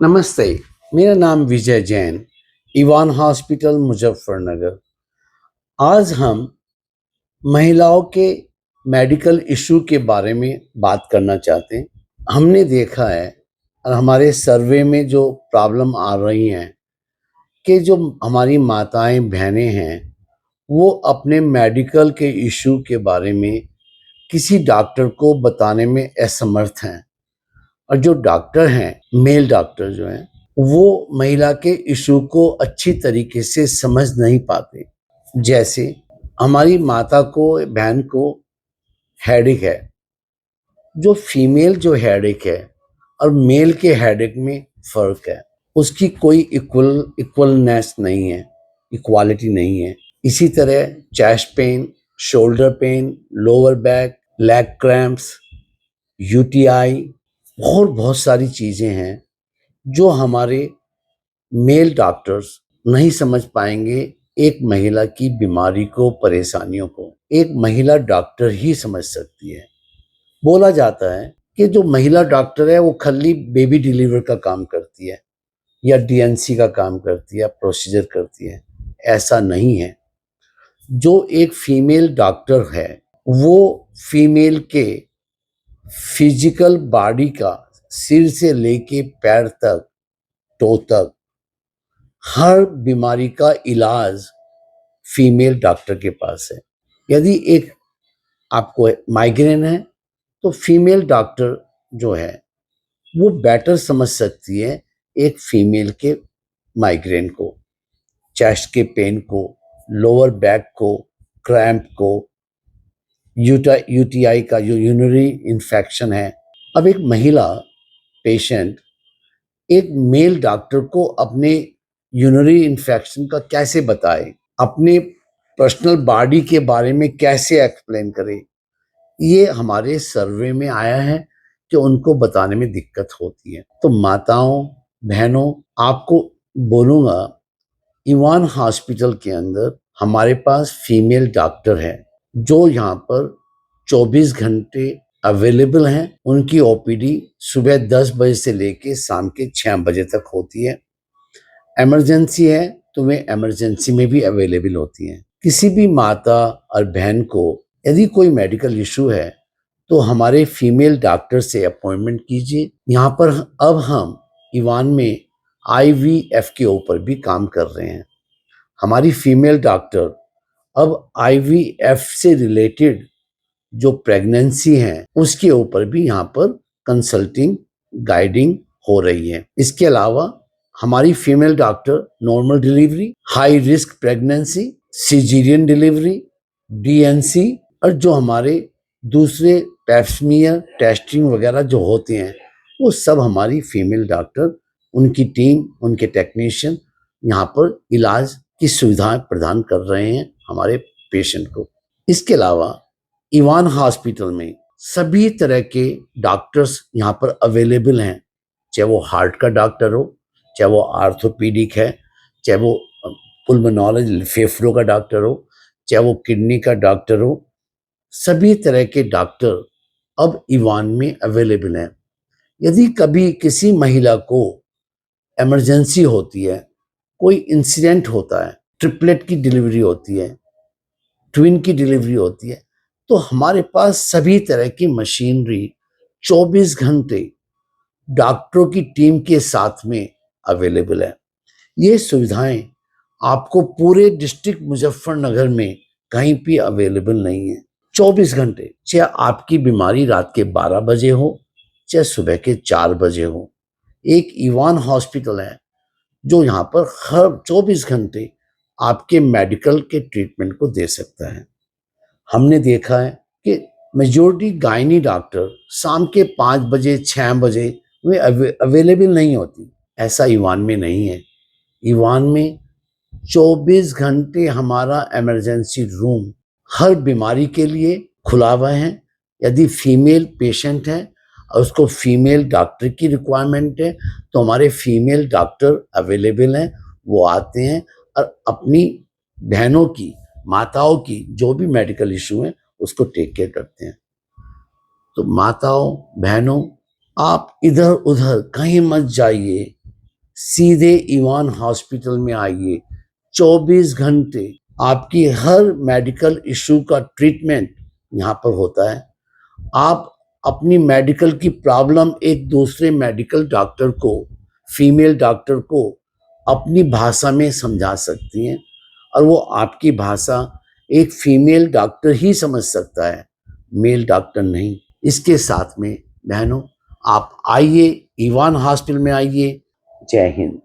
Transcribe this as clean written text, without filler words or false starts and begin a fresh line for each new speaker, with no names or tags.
नमस्ते। मेरा नाम विजय जैन, इवान हॉस्पिटल मुजफ्फरनगर। आज हम महिलाओं के मेडिकल इशू के बारे में बात करना चाहते हैं। हमने देखा है और हमारे सर्वे में जो प्रॉब्लम आ रही हैं कि जो हमारी माताएं बहनें हैं वो अपने मेडिकल के इशू के बारे में किसी डॉक्टर को बताने में असमर्थ हैं, और जो डॉक्टर हैं, मेल डॉक्टर जो हैं, वो महिला के इशू को अच्छी तरीके से समझ नहीं पाते। जैसे हमारी माता को, बहन को हेडेक है, जो फीमेल जो हेडेक है और मेल के हेडेक में फर्क है, उसकी कोई इक्वलनेस नहीं है, इक्वालिटी नहीं है। इसी तरह chest pain, shoulder pain, lower back, leg cramps, UTI और बहुत सारी चीज़ें हैं जो हमारे मेल डॉक्टर्स नहीं समझ पाएंगे। एक महिला की बीमारी को, परेशानियों को एक महिला डॉक्टर ही समझ सकती है। बोला जाता है कि जो महिला डॉक्टर है वो खाली बेबी डिलीवर का काम करती है या डीएनसी का काम करती है, प्रोसीजर करती है। ऐसा नहीं है। जो एक फीमेल डॉक्टर है वो फीमेल के फिजिकल बॉडी का सिर से लेके पैर तक, टो तक, हर बीमारी का इलाज फीमेल डॉक्टर के पास है। यदि एक आपको माइग्रेन है तो फीमेल डॉक्टर जो है वो बेटर समझ सकती है एक फीमेल के माइग्रेन को, चेस्ट के पेन को, लोअर बैक को, क्रैम्प को, यूटीआई का जो यूरिनरी इन्फेक्शन है। अब एक महिला पेशेंट एक मेल डॉक्टर को अपने यूरिनरी इन्फेक्शन का कैसे बताए, अपने पर्सनल बॉडी के बारे में कैसे एक्सप्लेन करे। ये हमारे सर्वे में आया है कि उनको बताने में दिक्कत होती है। तो माताओं, बहनों, आपको बोलूँगा, इवान हॉस्पिटल के अंदर हमारे पास फीमेल डॉक्टर है जो यहाँ पर 24 घंटे अवेलेबल हैं। उनकी ओपीडी सुबह 10 बजे से लेके शाम के 6 बजे तक होती है। इमरजेंसी है तो वे इमरजेंसी में भी अवेलेबल होती हैं। किसी भी माता और बहन को यदि कोई मेडिकल इशू है तो हमारे फीमेल डॉक्टर से अपॉइंटमेंट कीजिए। यहाँ पर अब हम इवान में आईवीएफ के ऊपर भी काम कर रहे हैं। हमारी फीमेल डॉक्टर अब आईवीएफ से रिलेटेड जो प्रेगनेंसी है उसके ऊपर भी यहाँ पर कंसल्टिंग, गाइडिंग हो रही है। इसके अलावा हमारी female doctor normal delivery, high risk pregnancy, caesarean delivery, DNC और जो हमारे दूसरे पैप्समियर टेस्टिंग वगैरह जो होते हैं वो सब हमारी फीमेल डॉक्टर, उनकी टीम, उनके टेक्नीशियन यहाँ पर इलाज की सुविधाएं प्रदान कर रहे हैं हमारे पेशेंट को। इसके अलावा इवान हॉस्पिटल में सभी तरह के डॉक्टर्स यहाँ पर अवेलेबल हैं, चाहे वो हार्ट का डॉक्टर हो, चाहे वो आर्थोपीडिक है, चाहे वो पुल्मोनोलॉजी फेफड़ों का डॉक्टर हो, चाहे वो किडनी का डॉक्टर हो। सभी तरह के डॉक्टर अब इवान में अवेलेबल हैं। यदि कभी किसी महिला को इमरजेंसी होती है, कोई इंसिडेंट होता है, ट्रिपलेट की डिलीवरी होती है, ट्विन की डिलीवरी होती है, तो हमारे पास सभी तरह की मशीनरी 24 घंटे डॉक्टरों की टीम के साथ में अवेलेबल है। ये सुविधाएं आपको पूरे डिस्ट्रिक्ट मुजफ्फरनगर में कहीं भी अवेलेबल नहीं है। 24 घंटे, चाहे आपकी बीमारी रात के 12 बजे हो, चाहे सुबह के 4 बजे हो, एक इवान हॉस्पिटल है जो यहाँ पर हर 24 घंटे आपके मेडिकल के ट्रीटमेंट को दे सकता है। हमने देखा है कि मेजॉरिटी गायनी डॉक्टर शाम के 5 बजे, 6 बजे वे अवेलेबल नहीं होती। ऐसा ईवान में नहीं है। ईवान में 24 घंटे हमारा इमरजेंसी रूम हर बीमारी के लिए खुला हुआ है। यदि फीमेल पेशेंट है और उसको फीमेल डॉक्टर की रिक्वायरमेंट है तो हमारे फीमेल डॉक्टर अवेलेबल हैं, वो आते हैं और अपनी बहनों की, माताओं की जो भी मेडिकल इशू है उसको टेक केयर करते हैं। तो माताओं, बहनों, आप इधर उधर कहीं मत जाइए। सीधे इवान हॉस्पिटल में आइए। 24 घंटे आपकी हर मेडिकल इशू का ट्रीटमेंट यहाँ पर होता है। आप अपनी मेडिकल की प्रॉब्लम एक दूसरे मेडिकल डॉक्टर को, फीमेल डॉक्टर को अपनी भाषा में समझा सकती हैं और वो आपकी भाषा एक फीमेल डॉक्टर ही समझ सकता है, मेल डॉक्टर नहीं। इसके साथ में बहनों, आप आइए, इवान हॉस्पिटल में आइए। जय हिंद।